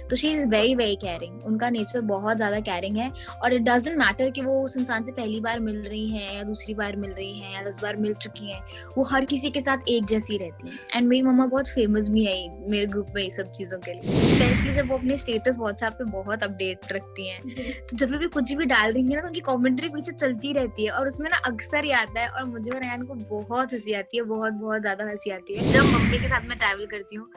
तो she is very very caring, उनका nature बहुत ज्यादा केयरिंग है। और इट डजंट मैटर कि वो उस इंसान से पहली बार मिल रही हैं या दूसरी बार मिल रही हैं या 10 बार मिल चुकी हैं, वो हर किसी के साथ एक जैसी रहती है। एंड मेरी मम्मा बहुत फेमस भी है मेरे ग्रुप में ये सब चीजों के लिए, स्पेशली जब वो अपने स्टेटस व्हाट्सएप पे बहुत अपडेट रखती हैं, तो जब भी कुछ भी डाल देंगी ना तो उनकी कमेंट्री पीछे चलती रहती है, और उसमें ना अक्सर ही आता है, और मुझे और अयान को बहुत हंसी आती है, बहुत बहुत ज्यादा हंसी आती है जब मम्मी के साथ मैं ट्रैवल करती हूँ।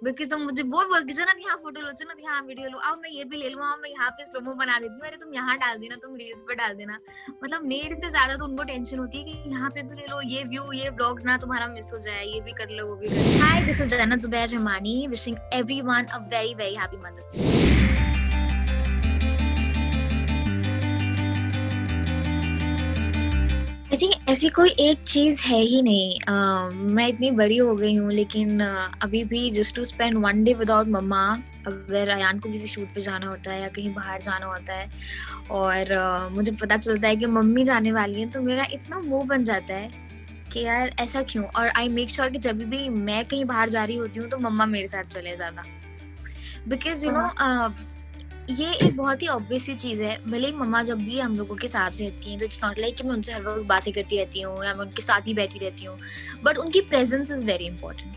बिकॉज तुम मुझे बोल के ना यहाँ फोटो लो, ना यहाँ वीडियो लो, आओ मैं ये भी ले लूँ, आओ मैं यहाँ पे स्लोमो बना देती हूँ, अरे तुम यहाँ डाल देना, तुम रील्स पे डाल देना। मतलब मेरे से ज्यादा तो उनको टेंशन होती है कि यहाँ पे भी ले लो, ये व्यू ये ब्लॉग ना तुम्हारा मिस हो जाए, ये भी कर लो वो भी कर लो। हाय, this is Jannat Zubair Rahmani wishing everyone a very very happy Mother's Day. ऐसी कोई एक चीज है ही नहीं। मैं इतनी बड़ी हो गई हूँ, लेकिन अभी भी just to spend one day without mamma, अगर अयान को किसी शूट पे जाना होता है या कहीं बाहर जाना होता है और मुझे पता चलता है कि मम्मी जाने वाली है, तो मेरा इतना मुंह बन जाता है कि यार ऐसा क्यों। और आई मेक श्योर कि जब भी मैं कहीं बाहर जा रही होती हूँ तो मम्मा मेरे साथ चले ज्यादा, बिकॉज यू नो ये एक बहुत ही ऑब्वियस सी चीज है। भले ही मम्मा जब भी हम लोगों के साथ रहती हैं तो इट्स नॉट लाइक कि मैं उनसे हर वक्त बातें करती रहती हूँ या मैं उनके साथ ही बैठी रहती हूँ, बट उनकी presence is very important,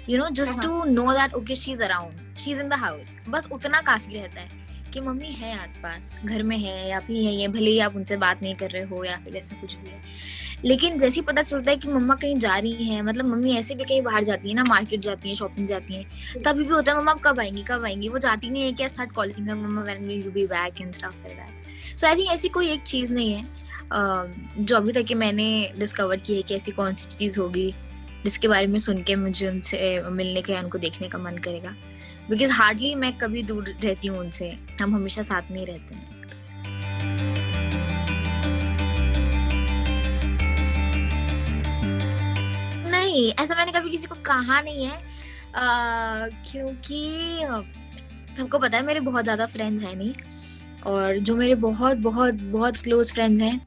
you know, just to know that okay she is around, she is in the house. बस उतना काफी रहता है कि मम्मी है आसपास, घर में है या फिर यही है, भले ही आप उनसे बात नहीं कर रहे हो या फिर ऐसा कुछ भी है। लेकिन जैसे ही पता चलता है कि मम्मा कहीं जा रही हैं, मतलब मम्मी ऐसे भी कहीं बाहर जाती है ना, मार्केट जाती है, शॉपिंग जाती है, तभी भी होता है मम्मा कब आएंगी, वो जाती नहीं है क्या start calling her mamma when will you be back and stuff like that. So I think ऐसी कोई एक चीज नहीं है जो अभी तक कि मैंने डिस्कवर की है कि ऐसी कौन सी चीज होगी जिसके बारे में सुन के मुझे उनसे मिलने का, उनको देखने का मन करेगा, बिकॉज हार्डली मैं कभी दूर रहती हूँ उनसे, हम हमेशा साथ में ही रहते हैं। नहीं, ऐसा मैंने कभी किसी को कहा नहीं है, क्योंकि सबको पता है मेरे बहुत ज्यादा फ्रेंड्स हैं नहीं, और जो मेरे बहुत बहुत बहुत क्लोज फ्रेंड्स हैं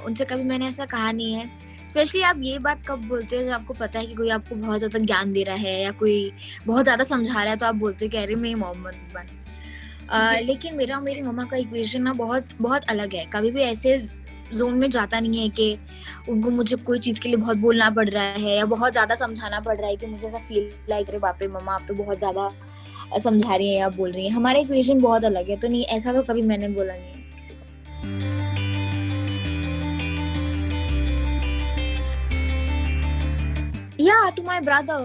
उनसे कभी मैंने ऐसा कहा नहीं है। स्पेशली आप ये बात कब बोलते हो जब आपको पता है कि कोई आपको बहुत ज्यादा ज्ञान दे रहा है या कोई बहुत ज्यादा समझा रहा है, तो आप बोलते हो कि अरे मेरी मोहम्मद बन। लेकिन मेरा और मेरी मम्मा का इक्वेशन ना बहुत बहुत अलग है। कभी भी ऐसे जोन में जाता नहीं है कि उनको मुझे कोई चीज के लिए बहुत बोलना पड़ रहा है या बहुत ज्यादा समझाना पड़ रहा है कि मुझे ऐसा फील लाइक अरे बाप रे मम्मा आप तो बहुत ज्यादा समझा रही है या बोल रही है। हमारा इक्वेशन बहुत अलग है, तो नहीं, ऐसा तो कभी मैंने बोला नहीं है किसी को। Yeah, to my brother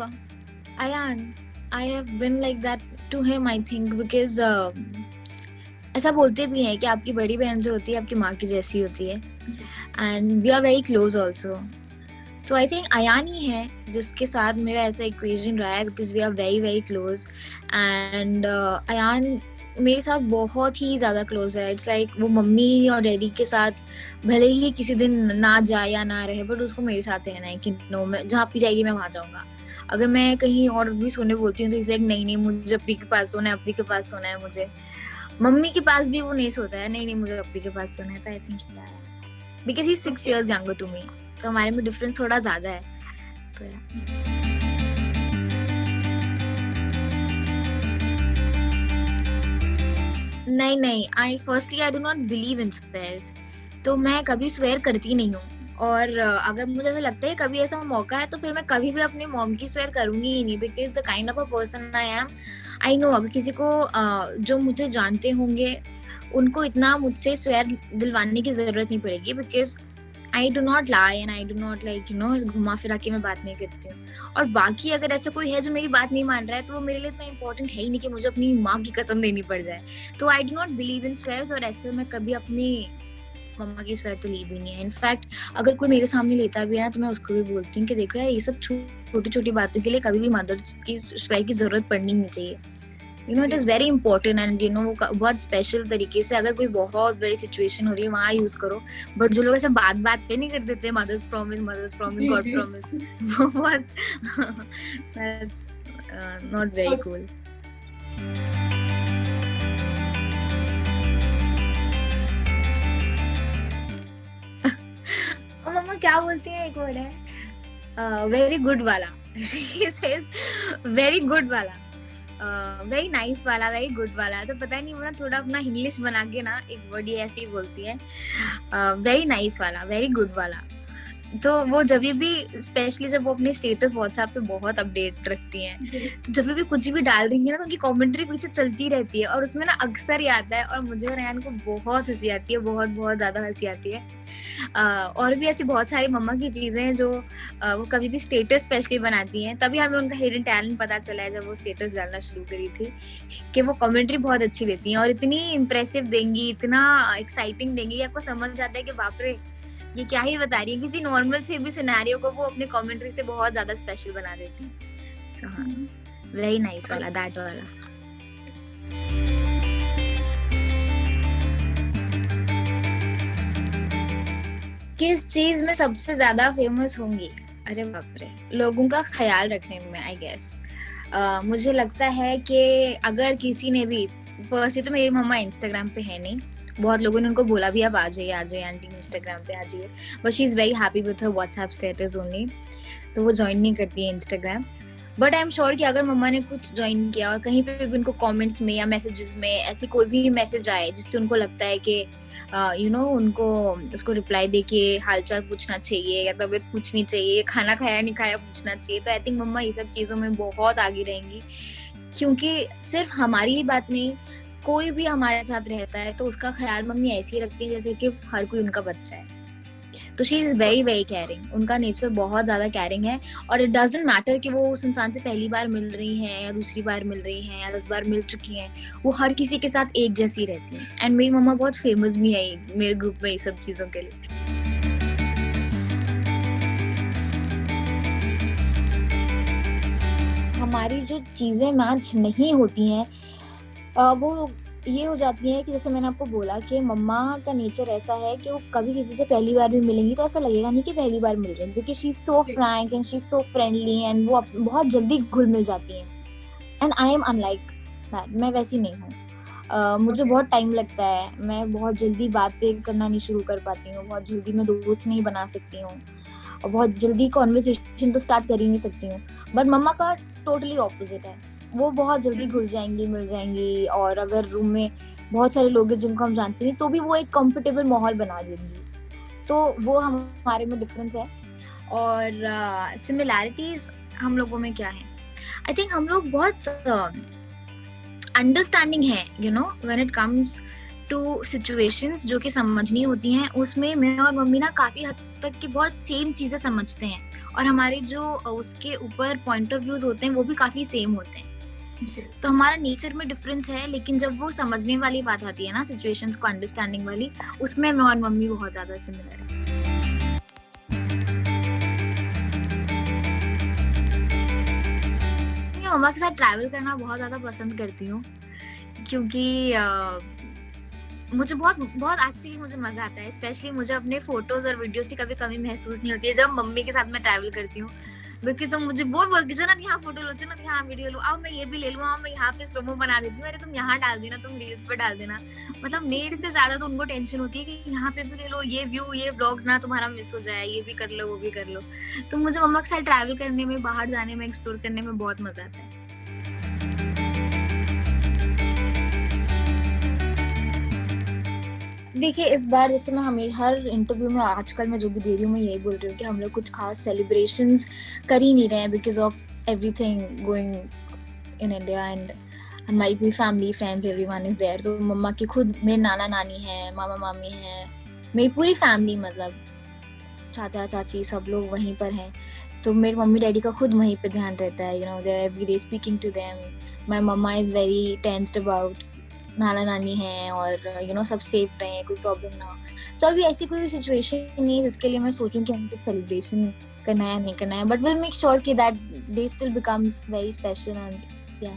Ayan, I have been like that to him, I think, because ऐसा बोलते भी हैं कि आपकी बड़ी बहन जो होती है आपकी माँ की जैसी होती है, and we are very close also. तो आई थिंक अयान ही है जिसके साथ मेरा ऐसा इक्वेशन रहा है, because we are very very close, and Ayaan मेरे साथ बहुत ही ज्यादा क्लोज है। इट्स लाइक वो मम्मी और डैडी के साथ भले ही किसी दिन ना जाए या ना रहे, बट उसको मेरे साथ रहना है कि नो, मैं जहाँ पे जाएगी मैं वहां जाऊंगा। अगर मैं कहीं और भी सोने बोलती हूँ तो इसलिए नहीं मुझे अपनी के पास सोना है, अपनी के पास सोना है, मुझे मम्मी के पास भी वो नहीं सोता है, नहीं मुझे अपनी के पास सोना है। तो I think because he 6 years younger to me, तो हमारे में डिफरेंस थोड़ा ज्यादा है। तो नहीं, I do not believe in swears, तो मैं कभी स्वेयर करती नहीं हूँ। और अगर मुझे ऐसा लगता है कभी ऐसा मौका है तो फिर मैं कभी भी अपने मॉम की स्वेयर करूंगी ही नहीं, because the kind of a person I am, I know अगर किसी को जो मुझे जानते होंगे उनको इतना मुझसे स्वेयर दिलवाने की जरूरत नहीं पड़ेगी, because I do not lie and I do not like घुमा फिरा के मैं बात नहीं करती हूँ। और बाकी अगर ऐसा कोई है जो मेरी बात नहीं मान रहा है तो वो मेरे लिए इतना इंपॉर्टेंट है ही नहीं कि मुझे अपनी माँ की कसम देनी पड़ जाए। तो I do not believe in swears, और ऐसे मैं कभी अपनी मम्मा की स्वेयर तो ली भी नहीं है। इनफैक्ट अगर कोई मेरे सामने लेता भी है ना तो मैं उसको भी बोलती हूँ कि देखो यार ये सब छोटी छोटी बातों के लिए कभी भी मदर की स्वेयर की जरूरत पड़नी नहीं चाहिए। It is very important, and वो बहुत स्पेशल तरीके से अगर कोई बहुत बड़ी सिचुएशन हो रही है वहाँ यूज करो। बट जो लोग ऐसे बात पे नहीं कर देते मदर्स प्रॉमिस गॉड प्रॉमिस, वो बहुत दैट्स नॉट वेरी कूल। मम्मा क्या बोलती है, एक वर्ड है वेरी गुड वाला, वेरी गुड वाला, वेरी नाइस वाला, वेरी गुड वाला। तो पता नहीं वो ना थोड़ा अपना इंग्लिश बना के ना एक वर्ड ये ऐसे ही बोलती है, वेरी नाइस वाला, वेरी गुड वाला। तो वो जब भी, स्पेशली जब वो अपने स्टेटस व्हाट्सएप पे बहुत अपडेट रखती हैं, तो जब भी कुछ भी डाल देंगी ना तो उनकी कमेंट्री पीछे चलती रहती है, और उसमें ना अक्सर ही आता है, और मुझे और अयान को बहुत हंसी आती है, बहुत बहुत ज्यादा हंसी आती है। और भी ऐसी बहुत सारी मम्मा की चीजें हैं जो वो कभी भी स्टेटस स्पेशली बनाती हैं। तभी हमें उनका हिडन टैलेंट पता चला है जब वो स्टेटस डालना शुरू करी थी, कि वो कमेंट्री बहुत अच्छी देती हैं और इतनी इम्प्रेसिव देंगी, इतना एक्साइटिंग देंगी, आपको समझ आता है कि बाप रे ये क्या ही बता रही है। किसी नॉर्मल से भी सिनेरियो को वो अपने कमेंट्री से बहुत ज्यादा स्पेशल बना देती है। सो हाँ, वेरी नाइस वाला, दैट वाला। किस चीज में सबसे ज्यादा फेमस होंगी? अरे बाप रे, लोगों का ख्याल रखने में आई गेस। मुझे लगता है कि अगर किसी ने भी, फर्स्ट तो मेरी मम्मा इंस्टाग्राम पे है नहीं, बहुत लोगों ने उनको बोला भी आप आ जाइए आंटी इंस्टाग्राम पे आ जाइए, but she is very happy with her WhatsApp status only, तो वो ज्वाइन नहीं करती है Instagram. But I am sure कि अगर मम्मा ने कुछ ज्वाइन किया और कहीं पे भी उनको कमेंट्स में या मैसेजेस में ऐसी कोई भी मैसेज आए जिससे उनको लगता है कि उनको उसको रिप्लाई देके हालचाल पूछना चाहिए या तबीयत पूछनी चाहिए, खाना खाया नहीं खाया पूछना चाहिए, तो आई थिंक मम्मा ये सब चीजों में बहुत आगे रहेंगी। क्योंकि सिर्फ हमारी ही बात नहीं, कोई भी हमारे साथ रहता है तो उसका ख्याल मम्मी ऐसे ही रखती है जैसे कि हर कोई उनका बच्चा है। तो she is very very caring, उनका नेचर बहुत ज्यादा केयरिंग है। और इट डजंट मैटर कि वो उस इंसान से पहली बार मिल रही हैं या दूसरी बार मिल रही हैं या 10 बार मिल चुकी हैं, वो हर किसी के साथ एक जैसी रहती हैं। एंड मेरी मम्मा बहुत फेमस भी है मेरे ग्रुप में ये सब चीजों के लिए। हमारी जो चीजें मैच नहीं होती हैं वो ये हो जाती है कि जैसे मैंने आपको बोला कि मम्मा का नेचर ऐसा है कि वो कभी किसी से पहली बार भी मिलेंगी तो ऐसा लगेगा नहीं कि पहली बार मिल रही है, क्योंकि she is so Frank and she is so friendly and वो बहुत जल्दी घुल मिल जाती हैं। And I am unlike that, मैं वैसी नहीं हूँ। मुझे बहुत टाइम लगता है, मैं बहुत जल्दी बातें करना नहीं शुरू कर पाती हूँ, बहुत जल्दी मैं दोस्त नहीं बना सकती हूँ और बहुत जल्दी कॉन्वर्सेशन तो स्टार्ट कर ही नहीं सकती हूँ। बट मम्मा का टोटली ऑपोजिट है, वो बहुत जल्दी घुल जाएंगी, मिल जाएंगी, और अगर रूम में बहुत सारे लोग हैं जिनको हम जानते नहीं तो भी वो एक कंफर्टेबल माहौल बना देंगी। तो वो हमारे में डिफरेंस है। और सिमिलैरिटीज हम लोगों में क्या है, आई थिंक हम लोग बहुत अंडरस्टैंडिंग है, when it comes to situations जो कि समझनी होती हैं, उसमें मैं और मम्मी ना काफी हद तक की बहुत सेम चीजें समझते हैं, और हमारे जो उसके ऊपर पॉइंट ऑफ व्यूज होते हैं वो भी काफी सेम होते हैं। तो हमारा नेचर में डिफरेंस है, लेकिन जब वो समझने वाली बात आती है ना, सिचुएशंस को अंडरस्टैंडिंग वाली, उसमें मैं और मम्मी बहुत ज्यादा सिमिलर है। मम्मा के साथ ट्रैवल करना बहुत ज्यादा पसंद करती हूँ, क्योंकि मुझे बहुत एक्चुअली मुझे मजा आता है। स्पेशली मुझे अपने फोटोज और वीडियो से कभी कमी महसूस नहीं होती है जब मम्मी के साथ मैं ट्रैवल करती हूँ, बिकॉज तुम मुझे बोल के चलो यहाँ फोटो लो, चलो यहाँ वीडियो लो, आओ मैं ये भी ले लूँ, आओ मैं यहाँ पे स्लोमो बना देती हूँ, अरे तुम यहाँ डाल देना, तुम रील्स पे डाल देना। मतलब मेरे से ज्यादा तो उनको टेंशन होती है कि यहाँ पे भी ले लो, ये व्यू, ये ब्लॉग ना तुम्हारा मिस हो जाए, ये भी कर लो, वो भी कर लो। तो मुझे मम्मा के साथ ट्रैवल करने में, बाहर जाने में, एक्सप्लोर करने में बहुत मजा आता है। देखिए, इस बार जैसे मैं हमें हर इंटरव्यू में आजकल मैं जो भी दे रही हूँ मैं यही बोल रही हूँ कि हम लोग कुछ खास सेलिब्रेशंस कर ही नहीं रहे हैं because of everything going in India, and हमारी family, friends, everyone is there. तो मम्मा की खुद मेरे नाना नानी हैं, मामा मामी हैं, मेरी पूरी फैमिली, मतलब चाचा चाची सब लोग वहीं पर हैं। तो मेरे मम्मी डैडी का खुद वहीं पे ध्यान रहता है, they are every day speaking to them. My mamma is very tensed about नाना नानी हैं और सब सेफ रहे, कोई प्रॉब्लम ना हो। तो अभी ऐसी कोई सिचुएशन नहीं है जिसके लिए मैं सोचूं कि हमको सेलिब्रेशन करना है नहीं करना है, बट विल मेक श्योर कि that day still becomes very special and या